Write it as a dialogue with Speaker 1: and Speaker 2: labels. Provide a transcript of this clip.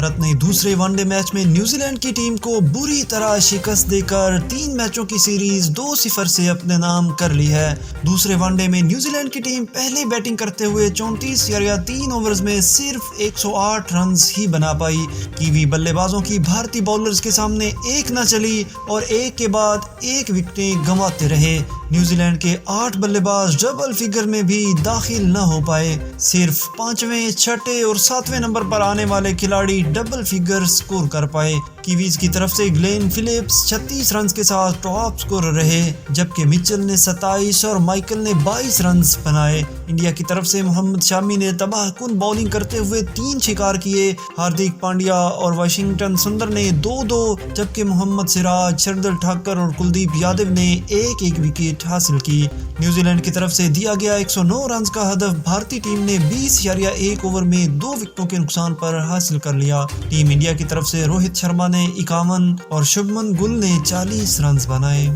Speaker 1: भारत ने दूसरे one day match में न्यूजीलैंड की टीम को बुरी तरह शिकस्त देकर 3 मैचों की सीरीज 2-0 से अपने नाम कर ली है। दूसरे वनडे में न्यूजीलैंड की टीम पहले बैटिंग करते हुए 34 या 3 ओवर्स में सिर्फ 108 रन ही बना पाई। कीवी बल्लेबाजों की भारतीय बॉलर्स के सामने एक न चली और एक के बाद एक विकेटें गंवाते रहे। न्यूजीलैंड के 8 बल्लेबाज डबल फिगर में भी दाखिल न हो पाए। सिर्फ 5वें, 6ठे और 7वें नंबर पर आने वाले खिलाड़ी डबल फिगर स्कोर कर पाए। कीवीज की तरफ से ग्लेन फिलिप्स 36 रन के साथ टॉप स्कोरर रहे, जबकि मिचेल ने 27 और माइकल ने 22 रन बनाए। इंडिया की तरफ से मोहम्मद शामी ने तबाहकुन बॉलिंग करते हुए 3 शिकार किए। हार्दिक पांड्या और वाशिंगटन सुंदर ने 2-2, जबकि मोहम्मद सिराज, शार्दुल ठाकुर और कुलदीप यादव ने एक विकेट हासिल की। न्यूजीलैंड की तरफ से दिया गया 109 रन का हदफ भारतीय टीम ने 20 ओवर में 2 विकेटों के नुकसान पर हासिल कर लिया। टीम इंडिया की तरफ से रोहित शर्मा ने 51 और शुभमन गुल ने 40 रन बनाए।